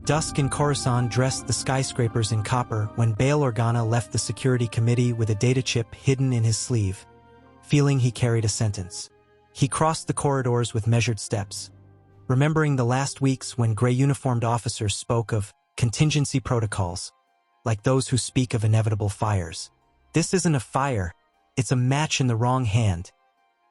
Dusk in Coruscant dressed the skyscrapers in copper when Bail Organa left the security committee with a data chip hidden in his sleeve, feeling he carried a sentence. He crossed the corridors with measured steps, remembering the last weeks when gray-uniformed officers spoke of contingency protocols, like those who speak of inevitable fires. This isn't a fire, it's a match in the wrong hand,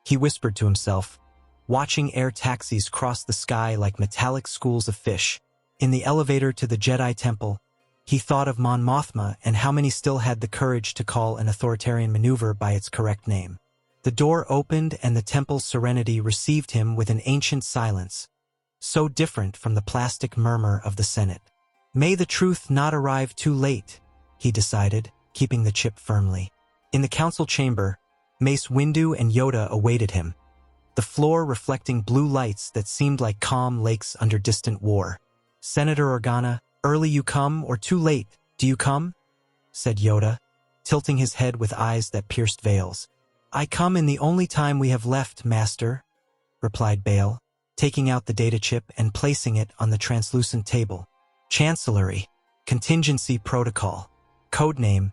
he whispered to himself, watching air taxis cross the sky like metallic schools of fish. In the elevator to the Jedi Temple, he thought of Mon Mothma and how many still had the courage to call an authoritarian maneuver by its correct name. The door opened and the temple's serenity received him with an ancient silence, so different from the plastic murmur of the Senate. May the truth not arrive too late, he decided, keeping the chip firmly. In the council chamber, Mace Windu and Yoda awaited him, the floor reflecting blue lights that seemed like calm lakes under distant war. Senator Organa, early you come or too late, do you come? Said Yoda, tilting his head with eyes that pierced veils. I come in the only time we have left, Master, replied Bail, taking out the data chip and placing it on the translucent table. Chancellery, Contingency Protocol, Codename,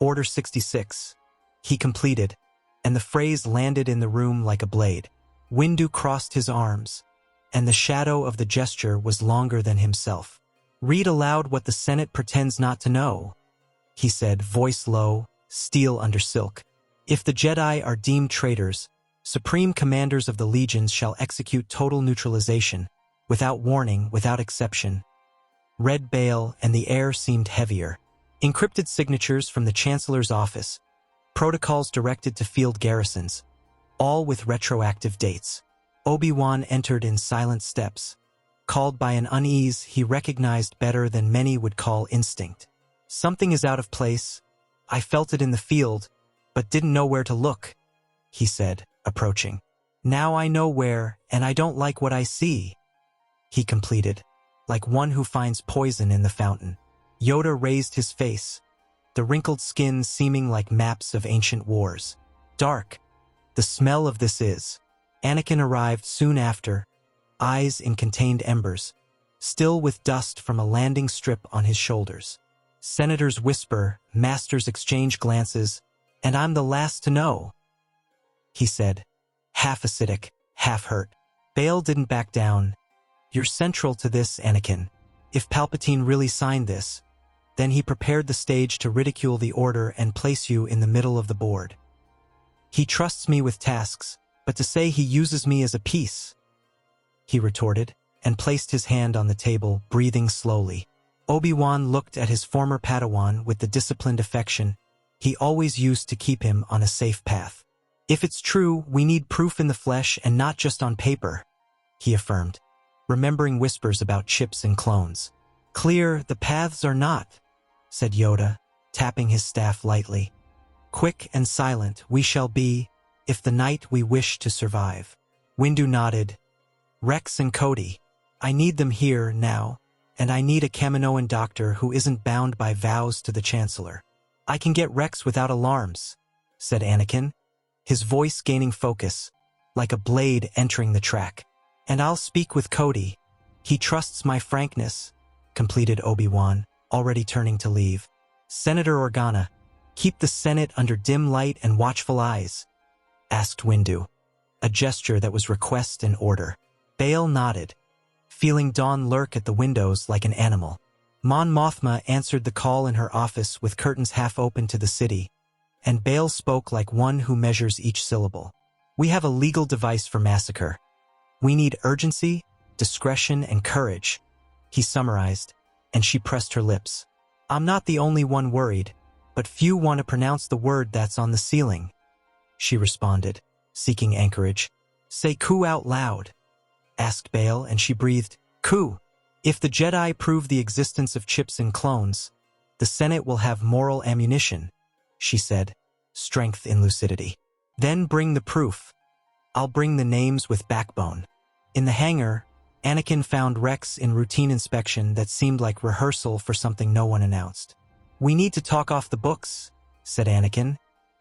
Order 66. He completed, and the phrase landed in the room like a blade. Windu crossed his arms, and the shadow of the gesture was longer than himself. Read aloud what the Senate pretends not to know, he said, voice low, steel under silk. If the Jedi are deemed traitors, supreme commanders of the legions shall execute total neutralization, without warning, without exception. Read Bail, and the air seemed heavier. Encrypted signatures from the Chancellor's office, protocols directed to field garrisons, all with retroactive dates. Obi-Wan entered in silent steps, called by an unease he recognized better than many would call instinct. Something is out of place. I felt it in the field, but didn't know where to look, he said, approaching. Now I know where, and I don't like what I see, he completed, like one who finds poison in the fountain. Yoda raised his face, the wrinkled skin seeming like maps of ancient wars. Dark, the smell of this is. Anakin arrived soon after, eyes in contained embers, still with dust from a landing strip on his shoulders. Senators whisper, masters exchange glances, and I'm the last to know, he said, half acidic, half hurt. Bail didn't back down. You're central to this, Anakin. If Palpatine really signed this, then he prepared the stage to ridicule the Order and place you in the middle of the board. He trusts me with tasks, but to say he uses me as a piece, he retorted, and placed his hand on the table, breathing slowly. Obi-Wan looked at his former Padawan with the disciplined affection he always used to keep him on a safe path. If it's true, we need proof in the flesh and not just on paper, he affirmed, remembering whispers about chips and clones. Clear, the paths are not, said Yoda, tapping his staff lightly. Quick and silent we shall be, if the night we wish to survive. Windu nodded. Rex and Cody, I need them here now, and I need a Kaminoan doctor who isn't bound by vows to the Chancellor. I can get Rex without alarms, said Anakin, his voice gaining focus, like a blade entering the track. And I'll speak with Cody. He trusts my frankness, completed Obi-Wan, already turning to leave. Senator Organa, keep the Senate under dim light and watchful eyes, asked Windu, a gesture that was request and order. Bail nodded, feeling dawn lurk at the windows like an animal. Mon Mothma answered the call in her office with curtains half open to the city, and Bail spoke like one who measures each syllable. We have a legal device for massacre. We need urgency, discretion, and courage, he summarized, and she pressed her lips. I'm not the only one worried, but few want to pronounce the word that's on the ceiling, she responded, seeking anchorage. Say coup out loud, asked Bail, and she breathed, coup. If the Jedi prove the existence of chips and clones, the Senate will have moral ammunition, she said, strength in lucidity. Then bring the proof. I'll bring the names with backbone. In the hangar, Anakin found Rex in routine inspection that seemed like rehearsal for something no one announced. We need to talk off the books, said Anakin,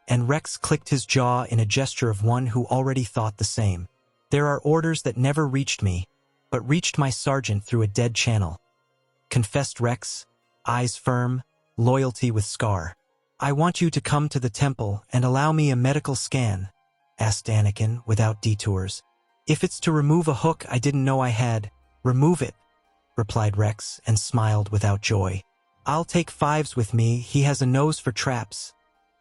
and Rex clicked his jaw in a gesture of one who already thought the same. There are orders that never reached me, but reached my sergeant through a dead channel. confessed Rex, eyes firm, loyalty with scar. I want you to come to the temple and allow me a medical scan, asked Anakin without detours. If it's to remove a hook I didn't know I had, remove it, replied Rex and smiled without joy. I'll take Fives with me, he has a nose for traps,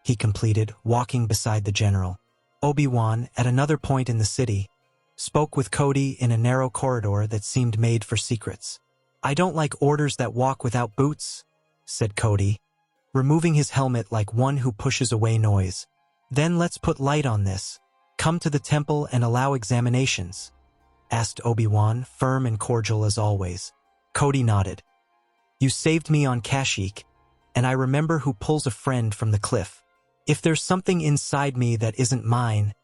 he completed, walking beside the general. Obi-Wan, at another point in the city, spoke with Cody in a narrow corridor that seemed made for secrets. I don't like orders that walk without boots, said Cody, removing his helmet like one who pushes away noise. Then let's put light on this. Come to the temple and allow examinations, asked Obi-Wan, firm and cordial as always. Cody nodded. You saved me on Kashyyyk, and I remember who pulls a friend from the cliff. If there's something inside me that isn't mine,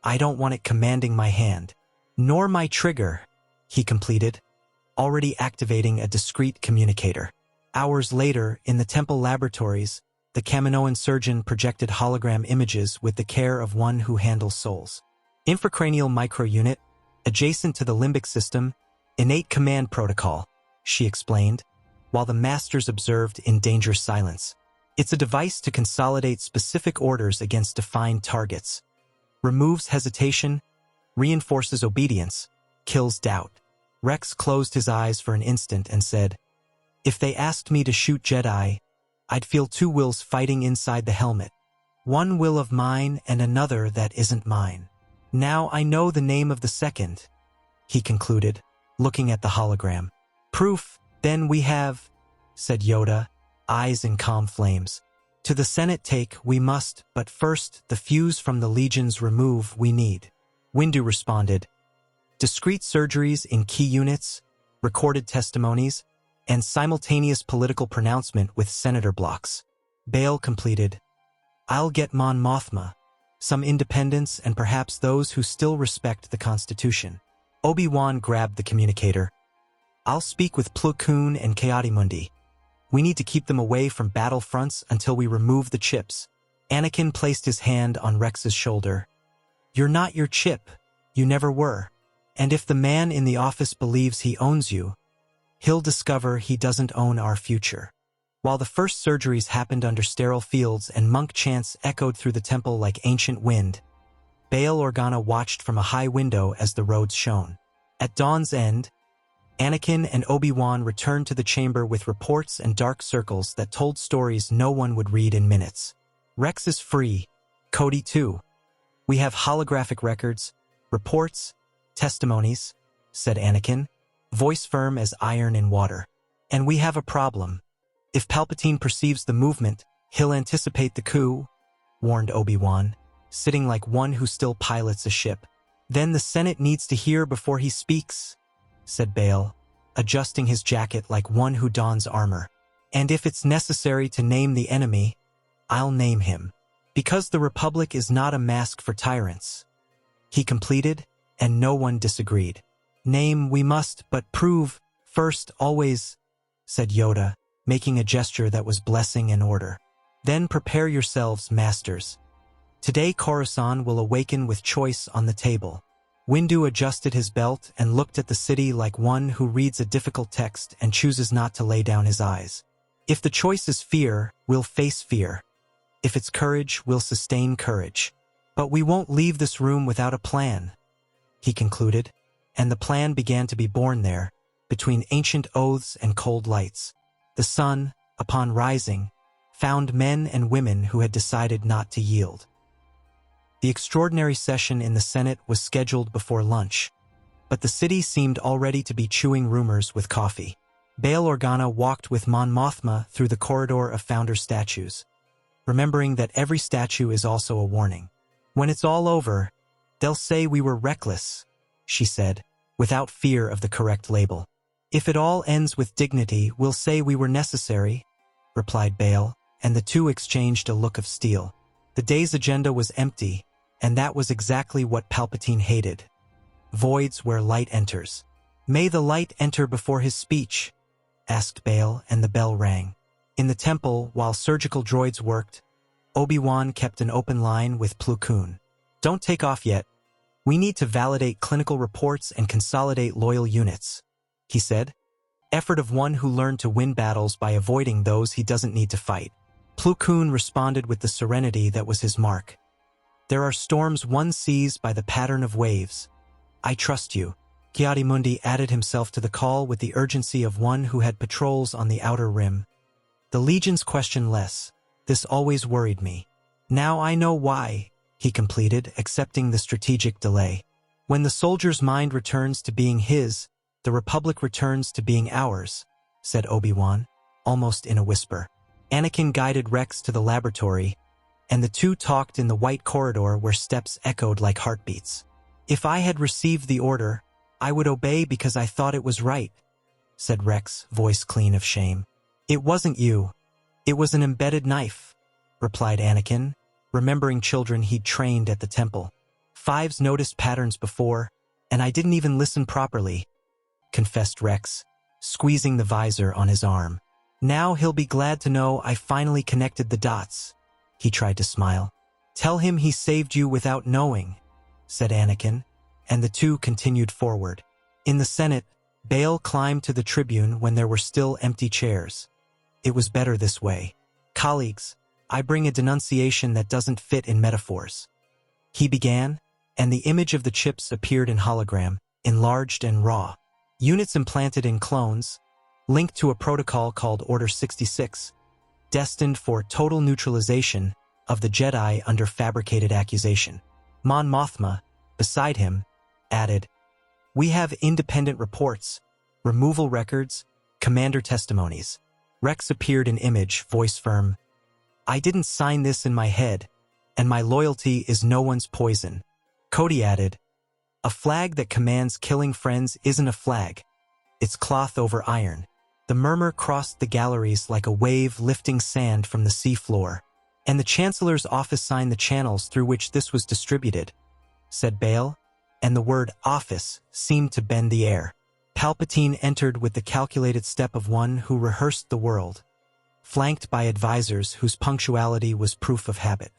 I don't want it commanding my hand. Nor my trigger, he completed, already activating a discreet communicator. Hours later, in the temple laboratories, the Kaminoan surgeon projected hologram images with the care of one who handles souls. Infracranial microunit, adjacent to the limbic system, innate command protocol, she explained, while the masters observed in dangerous silence. It's a device to consolidate specific orders against defined targets. Removes hesitation, reinforces obedience, kills doubt. Rex closed his eyes for an instant and said, If they asked me to shoot Jedi, I'd feel two wills fighting inside the helmet. One will of mine and another that isn't mine. Now I know the name of the second, he concluded, looking at the hologram. Proof, then we have, said Yoda, eyes in calm flames. To the Senate take we must, but first the fuse from the legions remove we need. Windu responded. Discrete surgeries in key units, recorded testimonies, and simultaneous political pronouncement with senator blocks. Bail completed. I'll get Mon Mothma, some independents and perhaps those who still respect the Constitution. Obi-Wan grabbed the communicator. I'll speak with Plo Koon and Ki-Adi-Mundi. We need to keep them away from battlefronts until we remove the chips. Anakin placed his hand on Rex's shoulder. You're not your chip. You never were. And if the man in the office believes he owns you, he'll discover he doesn't own our future. While the first surgeries happened under sterile fields and monk chants echoed through the temple like ancient wind, Bail Organa watched from a high window as the roads shone. At dawn's end, Anakin and Obi-Wan returned to the chamber with reports and dark circles that told stories no one would read in minutes. Rex is free. Cody too. We have holographic records, reports, testimonies, said Anakin, voice firm as iron in water. And we have a problem. If Palpatine perceives the movement, he'll anticipate the coup, warned Obi-Wan, sitting like one who still pilots a ship. Then the Senate needs to hear before he speaks, said Bail, adjusting his jacket like one who dons armor. And if it's necessary to name the enemy, I'll name him. Because the Republic is not a mask for tyrants. He completed, and no one disagreed. Name we must, but prove, first always, said Yoda, making a gesture that was blessing and order. Then prepare yourselves, masters. Today Coruscant will awaken with choice on the table. Windu adjusted his belt and looked at the city like one who reads a difficult text and chooses not to lay down his eyes. If the choice is fear, we'll face fear. If it's courage, we'll sustain courage. But we won't leave this room without a plan, he concluded, and the plan began to be born there, between ancient oaths and cold lights. The sun, upon rising, found men and women who had decided not to yield. The extraordinary session in the Senate was scheduled before lunch, but the city seemed already to be chewing rumors with coffee. Bail Organa walked with Mon Mothma through the corridor of founder statues, remembering that every statue is also a warning. When it's all over, they'll say we were reckless, she said, without fear of the correct label. If it all ends with dignity, we'll say we were necessary, replied Bail, and the two exchanged a look of steel. The day's agenda was empty, and that was exactly what Palpatine hated. Voids where light enters. May the light enter before his speech, asked Bail, and the bell rang. In the temple, while surgical droids worked, Obi-Wan kept an open line with Plo Koon. Don't take off yet. We need to validate clinical reports and consolidate loyal units, he said, Effort of one who learned to win battles by avoiding those he doesn't need to fight. Plo Koon responded with the serenity that was his mark. There are storms one sees by the pattern of waves. I trust you. Ki-Adi-Mundi added himself to the call with the urgency of one who had patrols on the outer rim. The Legion's question less. This always worried me. Now I know why, he completed, accepting the strategic delay. When the soldier's mind returns to being his, the Republic returns to being ours, said Obi-Wan, almost in a whisper. Anakin guided Rex to the laboratory, and the two talked in the white corridor where steps echoed like heartbeats. If I had received the order, I would obey because I thought it was right, said Rex, voice clean of shame. It wasn't you. It was an embedded knife, replied Anakin, remembering children he'd trained at the temple. Fives noticed patterns before, and I didn't even listen properly, confessed Rex, squeezing the visor on his arm. Now he'll be glad to know I finally connected the dots. He tried to smile. Tell him he saved you without knowing, said Anakin, and the two continued forward. In the Senate, Bail climbed to the tribune when there were still empty chairs. It was better this way. Colleagues, I bring a denunciation that doesn't fit in metaphors. He began, and the image of the chips appeared in hologram, enlarged and raw. Units implanted in clones, linked to a protocol called Order 66, destined for total neutralization of the Jedi under fabricated accusation. Mon Mothma, beside him, added, We have independent reports, removal records, commander testimonies. Rex appeared in image, voice firm. I didn't sign this in my head, and my loyalty is no one's poison. Cody added, A flag that commands killing friends isn't a flag. It's cloth over iron. The murmur crossed the galleries like a wave lifting sand from the sea floor. And the Chancellor's office signed the channels through which this was distributed, said Bail, and the word office seemed to bend the air. Palpatine entered with the calculated step of one who rehearsed the world, flanked by advisors whose punctuality was proof of habit.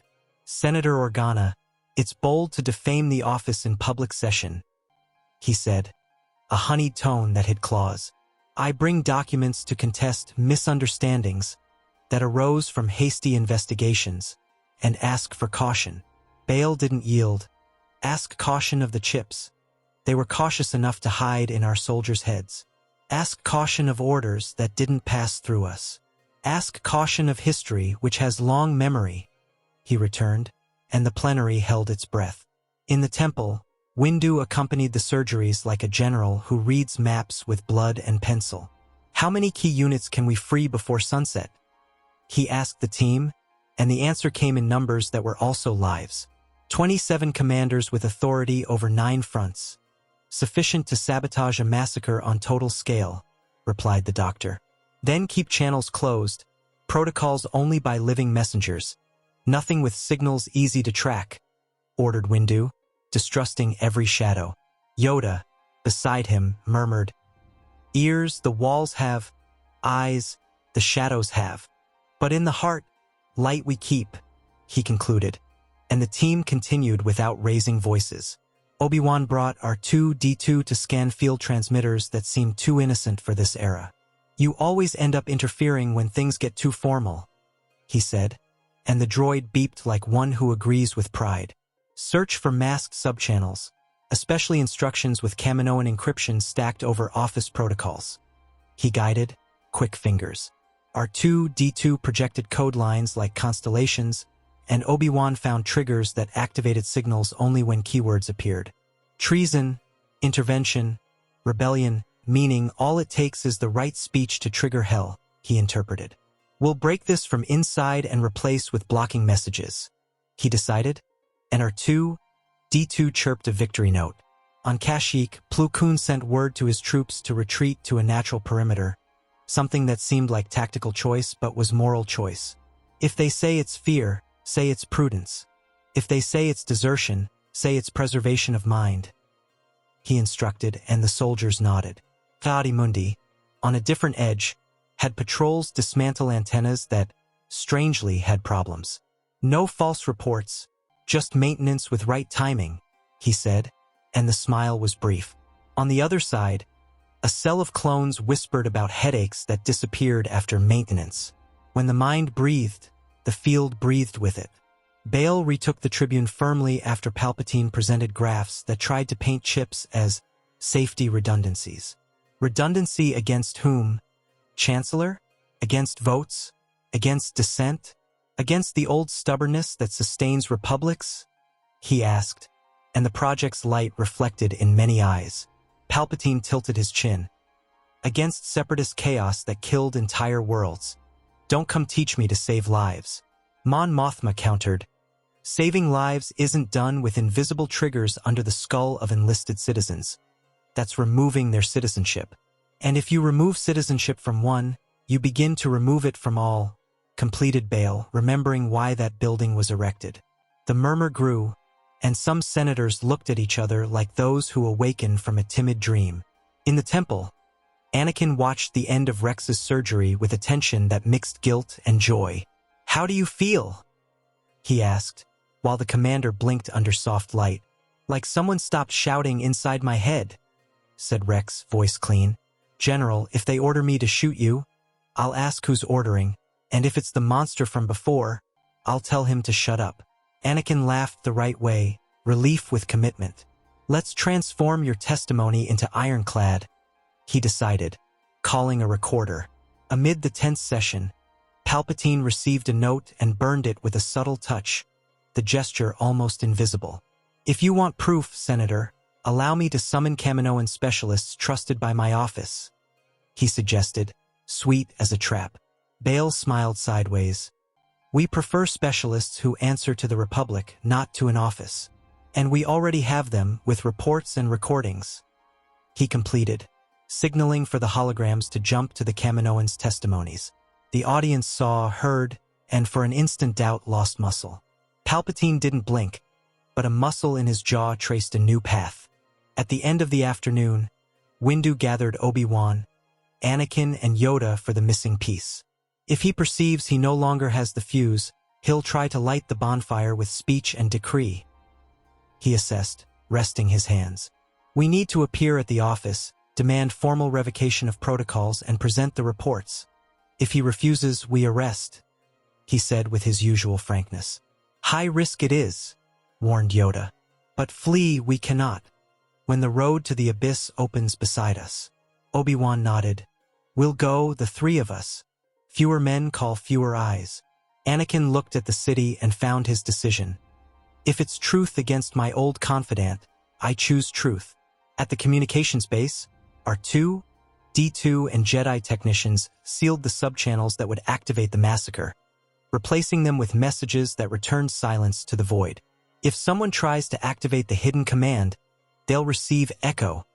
Senator Organa, it's bold to defame the office in public session, he said, a honeyed tone that hid claws. I bring documents to contest misunderstandings that arose from hasty investigations and ask for caution. Bail didn't yield. Ask caution of the chips. They were cautious enough to hide in our soldiers' heads. Ask caution of orders that didn't pass through us. Ask caution of history which has long memory, he returned, and the plenary held its breath. In the temple, Windu accompanied the surgeries like a general who reads maps with blood and pencil. How many key units can we free before sunset? He asked the team, and the answer came in numbers that were also lives. 27 commanders with authority over 9 fronts. Sufficient to sabotage a massacre on total scale, replied the doctor. Then keep channels closed, protocols only by living messengers. Nothing with signals easy to track, ordered Windu, distrusting every shadow. Yoda, beside him, murmured, Ears the walls have, eyes the shadows have. But in the heart, light we keep, he concluded, and the team continued without raising voices. Obi-Wan brought R2-D2 to scan field transmitters that seemed too innocent for this era. You always end up interfering when things get too formal, he said, and the droid beeped like one who agrees with pride. Search for masked subchannels, especially instructions with Kaminoan encryption stacked over office protocols. He guided, quick fingers. R2-D2 projected code lines like constellations, and Obi-Wan found triggers that activated signals only when keywords appeared. Treason, intervention, rebellion, meaning all it takes is the right speech to trigger hell, he interpreted. We'll break this from inside and replace with blocking messages, he decided, and R2-D2 chirped a victory note. On Kashyyyk, Plo Koon sent word to his troops to retreat to a natural perimeter, something that seemed like tactical choice but was moral choice. If they say it's fear, say it's prudence. If they say it's desertion, say it's preservation of mind, he instructed, and the soldiers nodded. Ki-Adi-Mundi, on a different edge, had patrols dismantle antennas that, strangely, had problems. No false reports, just maintenance with right timing, he said, and the smile was brief. On the other side, A cell of clones whispered about headaches that disappeared after maintenance. When the mind breathed, the field breathed with it. Bail retook the tribune firmly after Palpatine presented graphs that tried to paint chips as safety redundancies. Redundancy against whom? Chancellor? Against votes? Against dissent? Against the old stubbornness that sustains republics? He asked, and the project's light reflected in many eyes. Palpatine tilted his chin. Against separatist chaos that killed entire worlds. Don't come teach me to save lives. Mon Mothma countered. Saving lives isn't done with invisible triggers under the skull of enlisted citizens. That's removing their citizenship. And if you remove citizenship from one, you begin to remove it from all, completed Bail, remembering why that building was erected. The murmur grew, and some senators looked at each other like those who awaken from a timid dream. In the temple, Anakin watched the end of Rex's surgery with attention that mixed guilt and joy. "How do you feel?" he asked, while the commander blinked under soft light. "Like someone stopped shouting inside my head," said Rex, voice clean. "General, if they order me to shoot you, I'll ask who's ordering, and if it's the monster from before, I'll tell him to shut up." Anakin laughed the right way, relief with commitment. "Let's transform your testimony into ironclad," he decided, calling a recorder. Amid the tense session, Palpatine received a note and burned it with a subtle touch, the gesture almost invisible. "If you want proof, Senator, allow me to summon Kaminoan specialists trusted by my office," he suggested, sweet as a trap. Bail smiled sideways. "We prefer specialists who answer to the Republic, not to an office. And we already have them, with reports and recordings," he completed, signaling for the holograms to jump to the Kaminoans' testimonies. The audience saw, heard, and for an instant doubt lost muscle. Palpatine didn't blink, but a muscle in his jaw traced a new path. At the end of the afternoon, Windu gathered Obi-Wan, Anakin, and Yoda for the missing piece. If he perceives he no longer has the fuse, he'll try to light the bonfire with speech and decree, he assessed, resting his hands. "We need to appear at the office, demand formal revocation of protocols, and present the reports. If he refuses, we arrest," he said with his usual frankness. "High risk it is," warned Yoda. "But flee we cannot. When the road to the abyss opens beside us." Obi-Wan nodded. "We'll go, the three of us. Fewer men call fewer eyes." Anakin looked at the city and found his decision. "If it's truth against my old confidant, I choose truth." At the communications base, R2, D2, and Jedi technicians sealed the subchannels that would activate the massacre, replacing them with messages that returned silence to the void. "If someone tries to activate the hidden command, they'll receive echo,"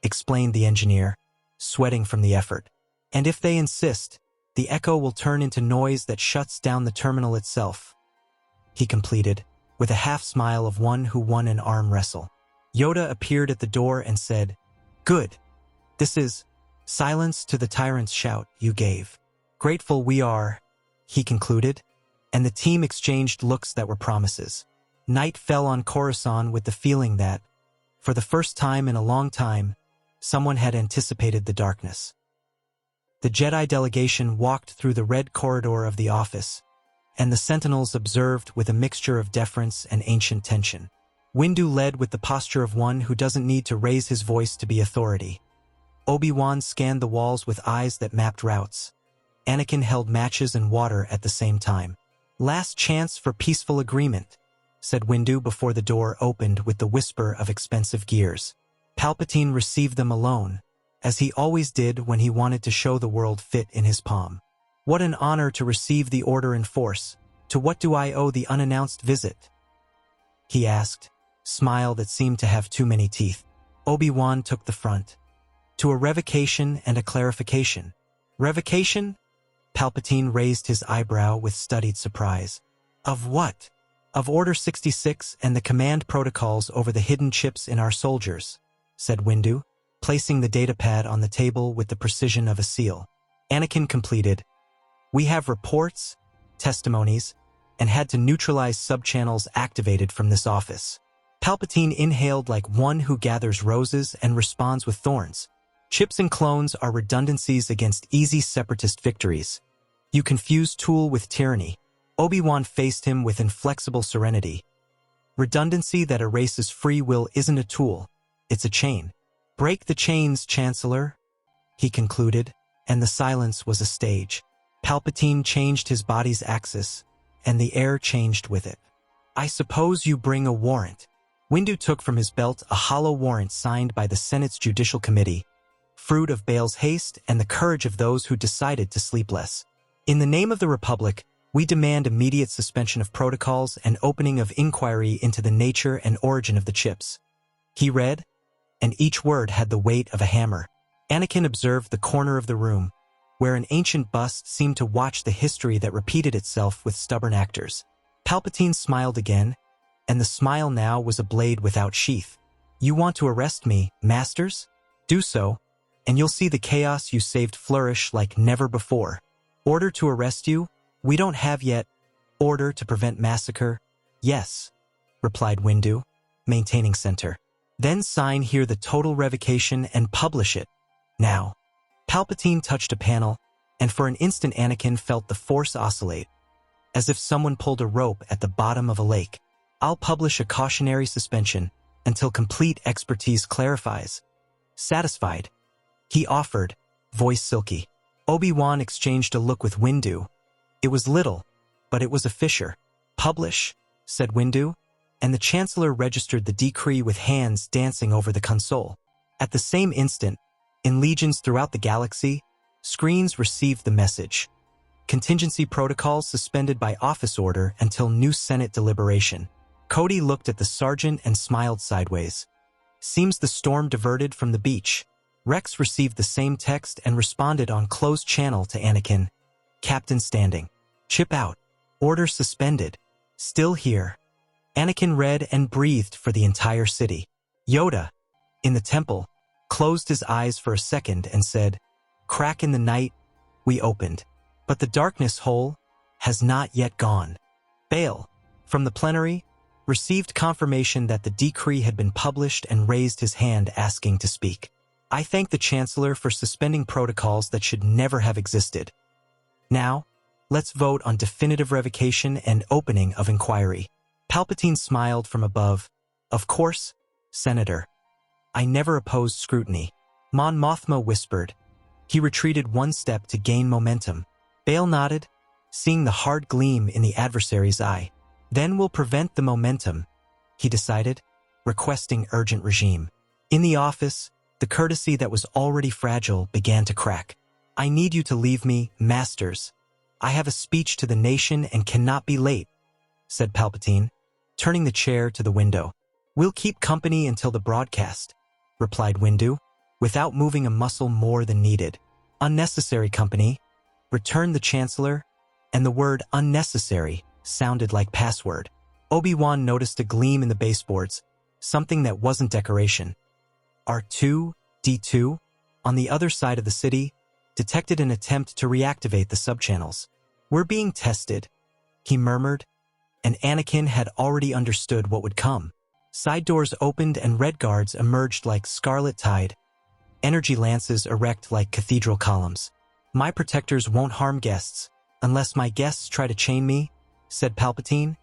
explained the engineer, sweating from the effort. "And if they insist, the echo will turn into noise that shuts down the terminal itself," he completed, with a half-smile of one who won an arm wrestle. Yoda appeared at the door and said, "Good. This is silence to the tyrant's shout you gave. Grateful we are," he concluded, and the team exchanged looks that were promises. Night fell on Coruscant with the feeling that, for the first time in a long time, someone had anticipated the darkness. The Jedi delegation walked through the red corridor of the office, and the Sentinels observed with a mixture of deference and ancient tension. Windu led with the posture of one who doesn't need to raise his voice to be authority. Obi-Wan scanned the walls with eyes that mapped routes. Anakin held matches and water at the same time. "Last chance for peaceful agreement," said Windu before the door opened with the whisper of expensive gears. Palpatine received them alone, as he always did when he wanted to show the world fit in his palm. "What an honor to receive the order in force. To what do I owe the unannounced visit?" he asked, smile that seemed to have too many teeth. Obi-Wan took the front. "To a revocation and a clarification." "Revocation?" Palpatine raised his eyebrow with studied surprise. "Of what?" "Of Order 66 and the command protocols over the hidden chips in our soldiers," said Windu, placing the datapad on the table with the precision of a seal. Anakin completed. "We have reports, testimonies, and had to neutralize subchannels activated from this office." Palpatine inhaled like one who gathers roses and responds with thorns. Chips and clones are redundancies against easy separatist victories. You confuse tool with tyranny. Obi-Wan faced him with inflexible serenity. Redundancy that erases free will isn't a tool, it's a chain. Break the chains, Chancellor, he concluded, and the silence was a stage. Palpatine changed his body's axis, and the air changed with it. I suppose you bring a warrant. Windu took from his belt a hollow warrant signed by the Senate's Judicial Committee, fruit of Bael's haste and the courage of those who decided to sleep less. In the name of the Republic, we demand immediate suspension of protocols and opening of inquiry into the nature and origin of the chips. He read, and each word had the weight of a hammer. Anakin observed the corner of the room, where an ancient bust seemed to watch the history that repeated itself with stubborn actors. Palpatine smiled again, and the smile now was a blade without sheath. You want to arrest me, Masters? Do so, and you'll see the chaos you saved flourish like never before. Order to arrest you? We don't have yet. Order to prevent massacre? Yes, replied Windu, maintaining center. Then sign here the total revocation and publish it. Now. Palpatine touched a panel, and for an instant Anakin felt the force oscillate, as if someone pulled a rope at the bottom of a lake. I'll publish a cautionary suspension until complete expertise clarifies. Satisfied? He offered, voice silky. Obi-Wan exchanged a look with Windu. It was little, but it was a fissure. Publish, said Windu, and the Chancellor registered the decree with hands dancing over the console. At the same instant, in legions throughout the galaxy, screens received the message. Contingency protocols suspended by office order until new Senate deliberation. Cody looked at the sergeant and smiled sideways. Seems the storm diverted from the beach. Rex received the same text and responded on closed channel to Anakin. Captain standing. Chip out. Order suspended. Still here. Anakin read and breathed for the entire city. Yoda, in the temple, closed his eyes for a second and said, Crack in the night, we opened. But the darkness hole has not yet gone. Bael, from the plenary, received confirmation that the decree had been published and raised his hand asking to speak. I thank the Chancellor for suspending protocols that should never have existed. Now, let's vote on definitive revocation and opening of inquiry. Palpatine smiled from above. Of course, Senator. I never opposed scrutiny. Mon Mothma whispered. He retreated one step to gain momentum. Bael nodded, seeing the hard gleam in the adversary's eye. Then we'll prevent the momentum, he decided, requesting urgent regime. In the office, the courtesy that was already fragile began to crack. I need you to leave me, Masters. I have a speech to the nation and cannot be late, said Palpatine, turning the chair to the window. We'll keep company until the broadcast, replied Windu, without moving a muscle more than needed. Unnecessary company, returned the Chancellor, and the word unnecessary sounded like password. Obi-Wan noticed a gleam in the baseboards, something that wasn't decoration. R2-D2, on the other side of the city, detected an attempt to reactivate the subchannels. We're being tested, he murmured, and Anakin had already understood what would come. Side doors opened and red guards emerged like scarlet tide, energy lances erect like cathedral columns. My protectors won't harm guests, unless my guests try to chain me, said Palpatine,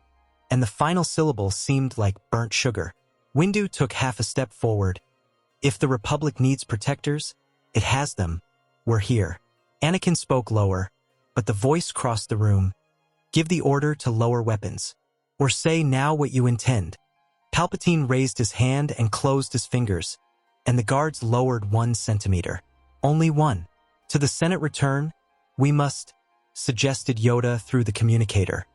and the final syllable seemed like burnt sugar. Windu took half a step forward. If the Republic needs protectors, it has them. We're here. Anakin spoke lower, but the voice crossed the room. Give the order to lower weapons. Or say now what you intend. Palpatine raised his hand and closed his fingers, and the guards lowered 1 centimeter. Only 1. To the Senate return, we must, suggested Yoda through the communicator.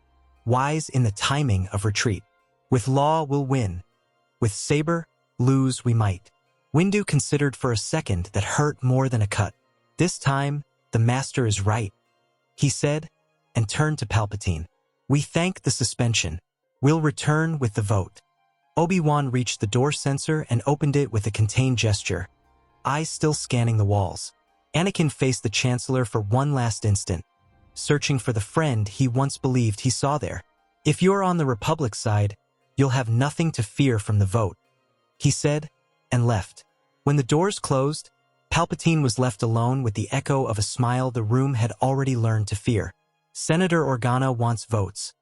Wise in the timing of retreat. With law, we'll win. With saber, lose we might. Windu considered for a second that hurt more than a cut. This time, the Master is right, he said, and turned to Palpatine. We thank the suspension. We'll return with the vote. Obi-Wan reached the door sensor and opened it with a contained gesture, eyes still scanning the walls. Anakin faced the Chancellor for one last instant, searching for the friend he once believed he saw there. If you're on the Republic side, you'll have nothing to fear from the vote, he said, and left. When the doors closed, Palpatine was left alone with the echo of a smile the room had already learned to fear. Senator Organa wants votes.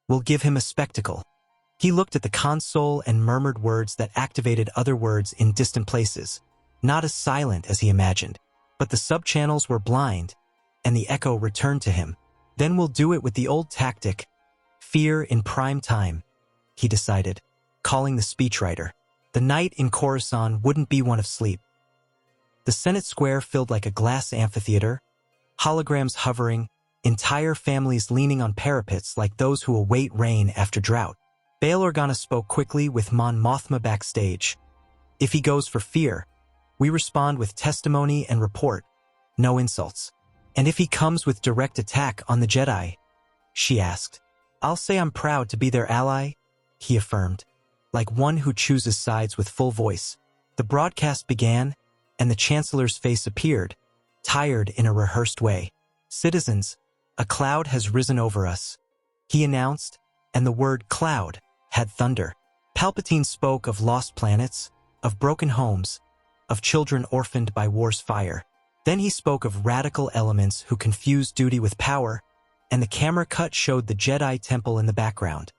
We'll give him a spectacle. He looked at the console and murmured words that activated other words in distant places, not as silent as he imagined. But the sub-channels were blind, and the echo returned to him. Then we'll do it with the old tactic. Fear in prime time, he decided, calling the speechwriter. The night in Coruscant wouldn't be one of sleep. The Senate Square filled like a glass amphitheater, holograms hovering, entire families leaning on parapets like those who await rain after drought. Bail Organa spoke quickly with Mon Mothma backstage. If he goes for fear, we respond with testimony and report, no insults. And if he comes with direct attack on the Jedi, she asked. I'll say I'm proud to be their ally, he affirmed, like one who chooses sides with full voice. The broadcast began, and the Chancellor's face appeared, tired in a rehearsed way. Citizens, a cloud has risen over us, he announced, and the word cloud had thunder. Palpatine spoke of lost planets, of broken homes, of children orphaned by war's fire. Then he spoke of radical elements who confused duty with power, and the camera cut showed the Jedi Temple in the background.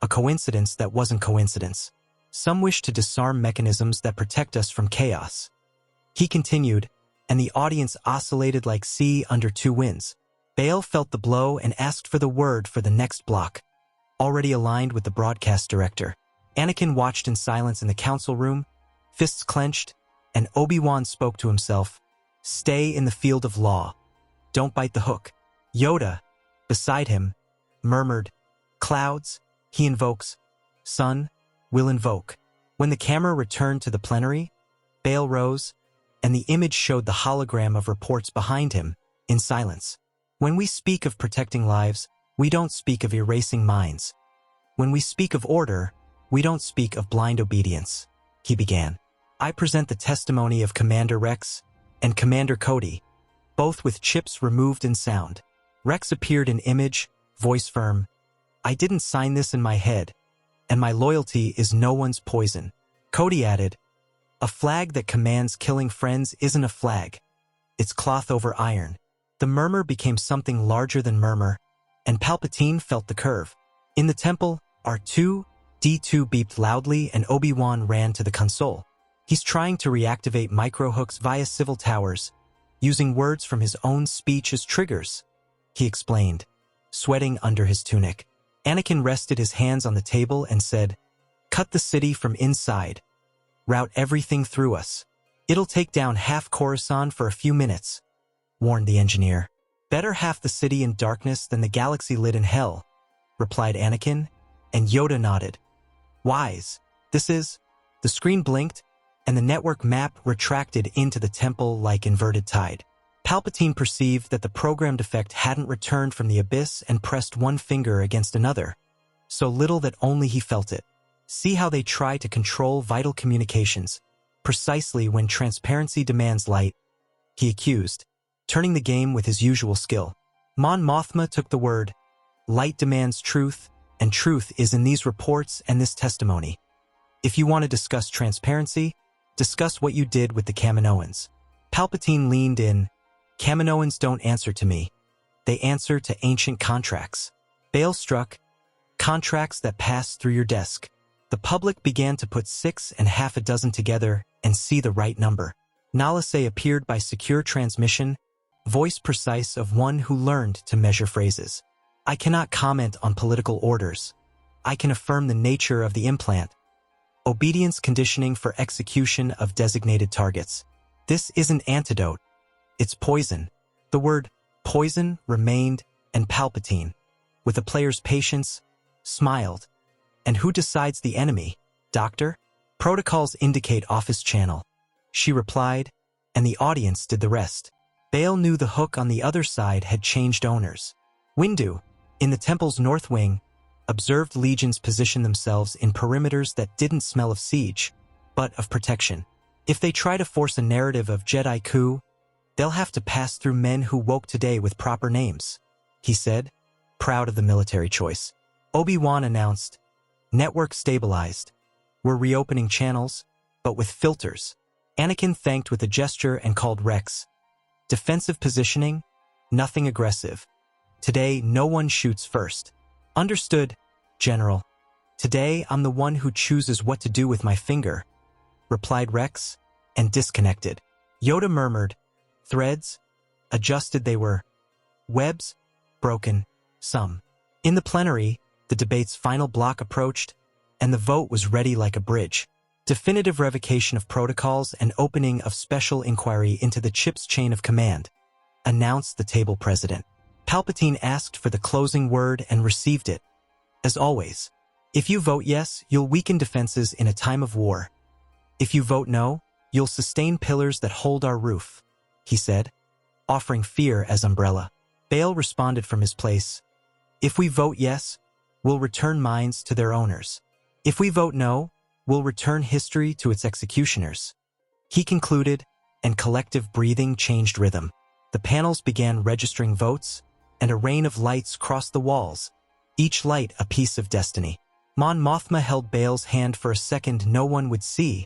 A coincidence that wasn't coincidence. Some wish to disarm mechanisms that protect us from chaos. He continued, and the audience oscillated like sea under two winds. Bail felt the blow and asked for the word for the next block. Already aligned with the broadcast director, Anakin watched in silence in the council room, fists clenched, and Obi-Wan spoke to himself. Stay in the field of law. Don't bite the hook. Yoda, beside him, murmured, Clouds, he invokes. Sun, will invoke. When the camera returned to the plenary, Bail rose, and the image showed the hologram of reports behind him, in silence. When we speak of protecting lives, we don't speak of erasing minds. When we speak of order, we don't speak of blind obedience, he began. I present the testimony of Commander Rex and Commander Cody, both with chips removed in sound. Rex appeared in image, voice firm. I didn't sign this in my head, and my loyalty is no one's poison. Cody added, a flag that commands killing friends isn't a flag. It's cloth over iron. The murmur became something larger than murmur, and Palpatine felt the curve. In the temple, R2-D2 beeped loudly and Obi-Wan ran to the console. He's trying to reactivate microhooks via civil towers, using words from his own speech as triggers, he explained, sweating under his tunic. Anakin rested his hands on the table and said, cut the city from inside. Route everything through us. It'll take down half Coruscant for a few minutes, warned the engineer. Better half the city in darkness than the galaxy lit in hell, replied Anakin, and Yoda nodded. Wise. This is... The screen blinked, and the network map retracted into the temple like inverted tide. Palpatine perceived that the programmed effect hadn't returned from the abyss and pressed one finger against another, so little that only he felt it. See how they try to control vital communications, precisely when transparency demands light, he accused, turning the game with his usual skill. Mon Mothma took the word. Light demands truth, and truth is in these reports and this testimony. If you want to discuss transparency, discuss what you did with the Kaminoans. Palpatine leaned in. Kaminoans don't answer to me. They answer to ancient contracts. Bail struck. Contracts that pass through your desk. The public began to put 6 and half a dozen together and see the right number. Nalase appeared by secure transmission, voice precise of one who learned to measure phrases. I cannot comment on political orders. I can affirm the nature of the implant. Obedience conditioning for execution of designated targets. This isn't antidote. It's poison. The word poison remained, and Palpatine, with the player's patience, smiled. And who decides the enemy? Doctor? Protocols indicate office channel. She replied, and the audience did the rest. Bail knew the hook on the other side had changed owners. Windu, in the temple's north wing, observed legions position themselves in perimeters that didn't smell of siege, but of protection. If they try to force a narrative of Jedi coup, they'll have to pass through men who woke today with proper names, he said, proud of the military choice. Obi-Wan announced, network stabilized. We're reopening channels, but with filters. Anakin thanked with a gesture and called Rex. Defensive positioning, nothing aggressive. Today, no one shoots first. Understood, General. Today, I'm the one who chooses what to do with my finger, replied Rex, and disconnected. Yoda murmured, threads, adjusted they were. Webs, broken, some. In the plenary, the debate's final block approached, and the vote was ready like a bridge. Definitive revocation of protocols and opening of special inquiry into the chip's chain of command, announced the table president. Palpatine asked for the closing word and received it. As always, if you vote yes, you'll weaken defenses in a time of war. If you vote no, you'll sustain pillars that hold our roof, he said, offering fear as umbrella. Bail responded from his place. If we vote yes, we'll return mines to their owners. If we vote no, we'll return history to its executioners. He concluded, and collective breathing changed rhythm. The panels began registering votes, and a rain of lights crossed the walls, each light a piece of destiny. Mon Mothma held Bail's hand for a second no one would see,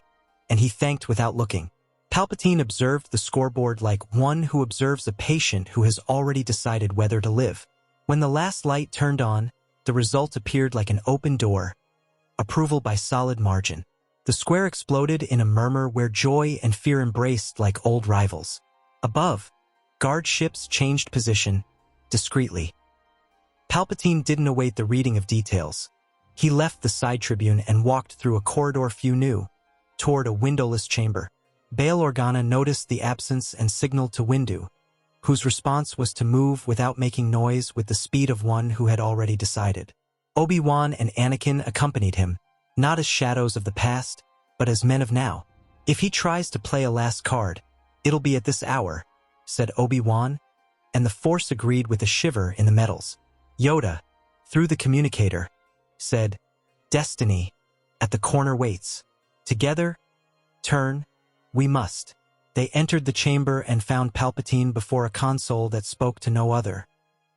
and he thanked without looking. Palpatine observed the scoreboard like one who observes a patient who has already decided whether to live. When the last light turned on, the result appeared like an open door. Approval by solid margin. The square exploded in a murmur where joy and fear embraced like old rivals. Above, guard ships changed position, discreetly. Palpatine didn't await the reading of details. He left the side tribune and walked through a corridor few knew, toward a windowless chamber. Bail Organa noticed the absence and signaled to Windu, whose response was to move without making noise with the speed of one who had already decided. Obi-Wan and Anakin accompanied him, not as shadows of the past, but as men of now. If he tries to play a last card, it'll be at this hour, said Obi-Wan, and the Force agreed with a shiver in the metals. Yoda, through the communicator, said, Destiny, at the corner waits. Together, turn, we must. They entered the chamber and found Palpatine before a console that spoke to no other.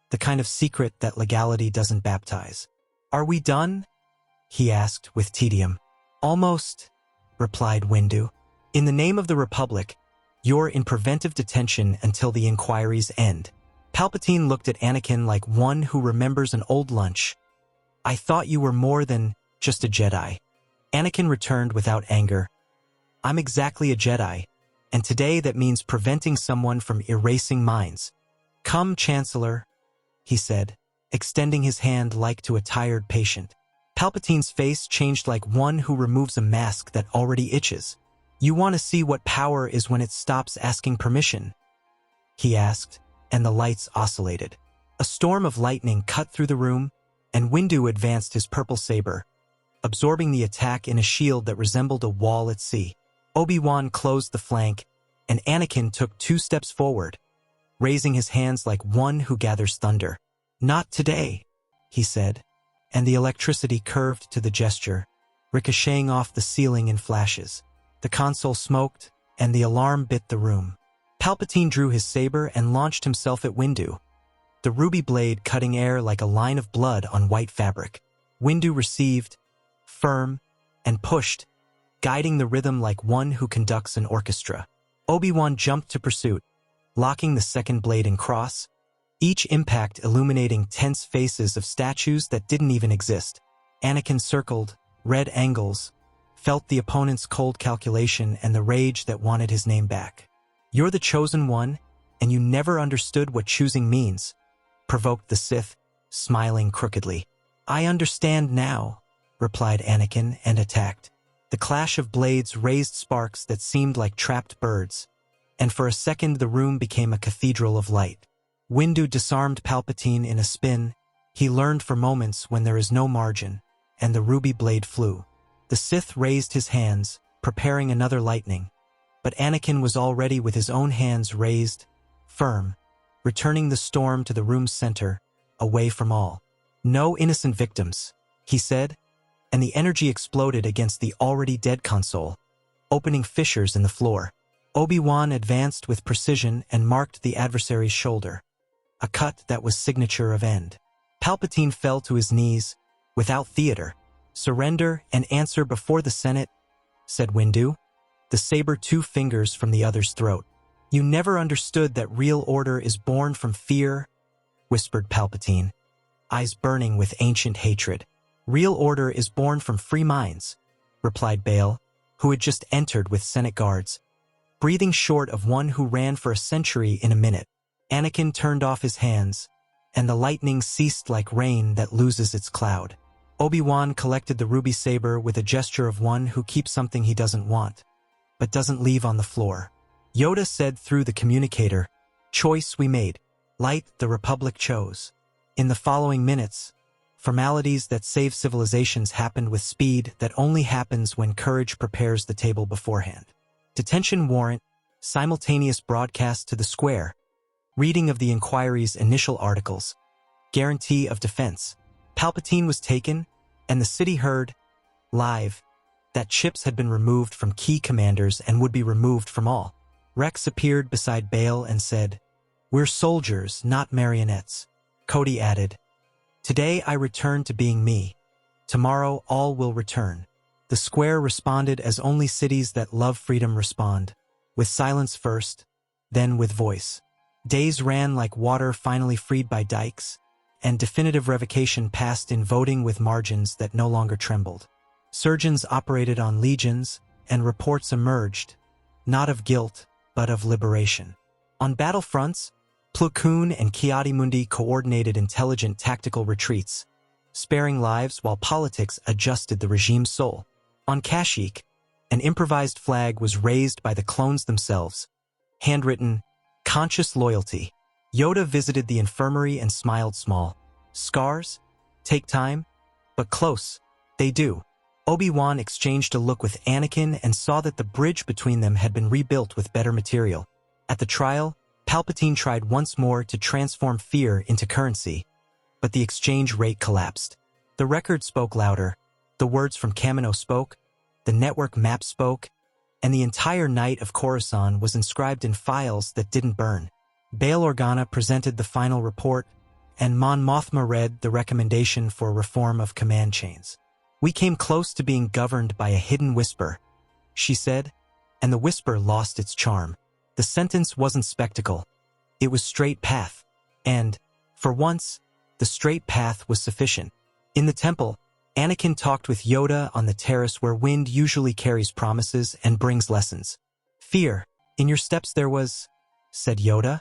The kind of secret that legality doesn't baptize. Are we done? He asked with tedium. Almost, replied Windu. In the name of the Republic, you're in preventive detention until the inquiries end. Palpatine looked at Anakin like one who remembers an old lunch. I thought you were more than just a Jedi. Anakin returned without anger. I'm exactly a Jedi, and today that means preventing someone from erasing minds. Come, Chancellor, he said, extending his hand like to a tired patient. Palpatine's face changed like one who removes a mask that already itches. You want to see what power is when it stops asking permission? He asked, and the lights oscillated. A storm of lightning cut through the room, and Windu advanced his purple saber, absorbing the attack in a shield that resembled a wall at sea. Obi-Wan closed the flank, and Anakin took 2 steps forward, raising his hands like one who gathers thunder. Not today, he said, and the electricity curved to the gesture, ricocheting off the ceiling in flashes. The console smoked, and the alarm bit the room. Palpatine drew his saber and launched himself at Windu, the ruby blade cutting air like a line of blood on white fabric. Windu received, firm, and pushed, guiding the rhythm like one who conducts an orchestra. Obi-Wan jumped to pursuit, locking the second blade in cross, each impact illuminating tense faces of statues that didn't even exist. Anakin circled, read angles, felt the opponent's cold calculation and the rage that wanted his name back. You're the chosen one, and you never understood what choosing means, provoked the Sith, smiling crookedly. I understand now, replied Anakin and attacked. The clash of blades raised sparks that seemed like trapped birds, and for a second the room became a cathedral of light. Windu disarmed Palpatine in a spin. He learned for moments when there is no margin, and the ruby blade flew. The Sith raised his hands, preparing another lightning, but Anakin was already with his own hands raised, firm, returning the storm to the room's center, away from all. No innocent victims, he said, and the energy exploded against the already dead console, opening fissures in the floor. Obi-Wan advanced with precision and marked the adversary's shoulder, a cut that was signature of end. Palpatine fell to his knees, without theater. Surrender and answer before the Senate, said Windu. the saber 2 fingers from the other's throat. "You never understood that real order is born from fear," whispered Palpatine, eyes burning with ancient hatred. "Real order is born from free minds," replied Bail, who had just entered with Senate guards. Breathing short of one who ran for a century in a minute, Anakin turned off his hands, and the lightning ceased like rain that loses its cloud. Obi-Wan collected the ruby saber with a gesture of one who keeps something he doesn't want, but doesn't leave on the floor. Yoda said through the communicator, "Choice we made. Light the Republic chose." In the following minutes, formalities that save civilizations happened with speed that only happens when courage prepares the table beforehand. Detention warrant, simultaneous broadcast to the square, reading of the inquiry's initial articles, guarantee of defense. Palpatine was taken, and the city heard, live, that chips had been removed from key commanders and would be removed from all. Rex appeared beside Bail and said, "We're soldiers, not marionettes." Cody added, "Today I return to being me. Tomorrow all will return." The square responded as only cities that love freedom respond, with silence first, then with voice. Days ran like water finally freed by dikes, and definitive revocation passed in voting with margins that no longer trembled. Surgeons operated on legions, and reports emerged, not of guilt, but of liberation. On battlefronts, Plo Koon and Ki-Adi-Mundi coordinated intelligent tactical retreats, sparing lives while politics adjusted the regime's soul. On Kashyyyk, an improvised flag was raised by the clones themselves, handwritten, "Conscious Loyalty." Yoda visited the infirmary and smiled small. "Scars? Take time? But close. They do." Obi-Wan exchanged a look with Anakin and saw that the bridge between them had been rebuilt with better material. At the trial, Palpatine tried once more to transform fear into currency, but the exchange rate collapsed. The record spoke louder, the words from Kamino spoke, the network map spoke, and the entire night of Coruscant was inscribed in files that didn't burn. Bail Organa presented the final report, and Mon Mothma read the recommendation for reform of command chains. "We came close to being governed by a hidden whisper," she said, and the whisper lost its charm. The sentence wasn't spectacle. It was straight path, and, for once, the straight path was sufficient. In the temple, Anakin talked with Yoda on the terrace where wind usually carries promises and brings lessons. "Fear, in your steps there was," said Yoda,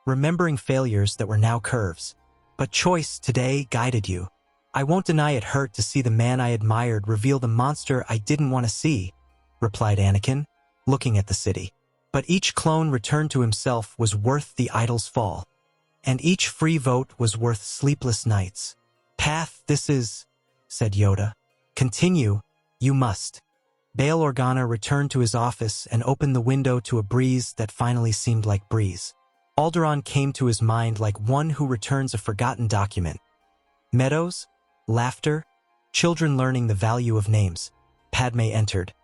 remembering failures that were now curves. "But choice today guided you. I won't deny it hurt to see the man I admired reveal the monster I didn't want to see," replied Anakin, looking at the city. "But each clone returned to himself was worth the idol's fall, and each free vote was worth sleepless nights. Path this is," said Yoda. "Continue, you must." Bail Organa returned to his office and opened the window to a breeze that finally seemed like breeze. Alderaan came to his mind like one who returns a forgotten document. Meadows, laughter, children learning the value of names. Padme entered,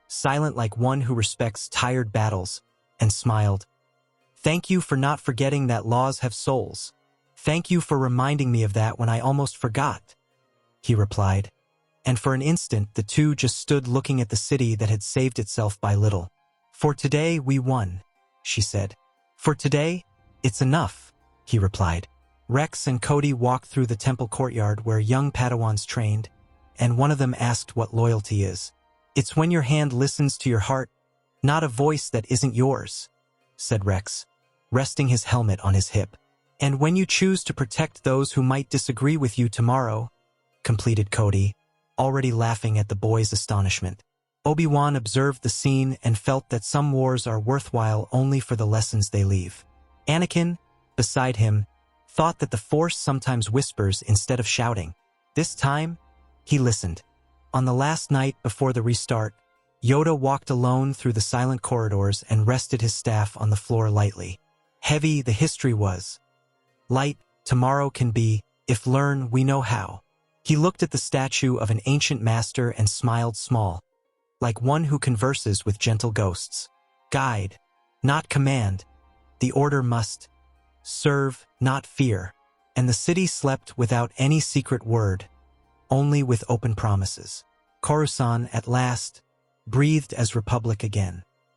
silent like one who respects tired battles, and smiled. "Thank you for not forgetting that laws have souls. Thank you for reminding me of that when I almost forgot," he replied. And for an instant the two just stood looking at the city that had saved itself by little. "For today we won," she said. "For today, it's enough," he replied. Rex and Cody walked through the temple courtyard where young Padawans trained, and one of them asked what loyalty is. "It's when your hand listens to your heart, not a voice that isn't yours," said Rex, resting his helmet on his hip. "And when you choose to protect those who might disagree with you tomorrow," completed Cody, already laughing at the boy's astonishment. Obi-Wan observed the scene and felt that some wars are worthwhile only for the lessons they leave. Anakin, beside him, thought that the Force sometimes whispers instead of shouting. This time, he listened. On the last night before the restart, Yoda walked alone through the silent corridors and rested his staff on the floor lightly. Heavy the history was. Light, tomorrow can be, if learn we know how. He looked at the statue of an ancient master and smiled small, like one who converses with gentle ghosts. Guide, not command. The order must serve, not fear. And the city slept without any secret word, only with open promises. Coruscant, at last, breathed as Republic again.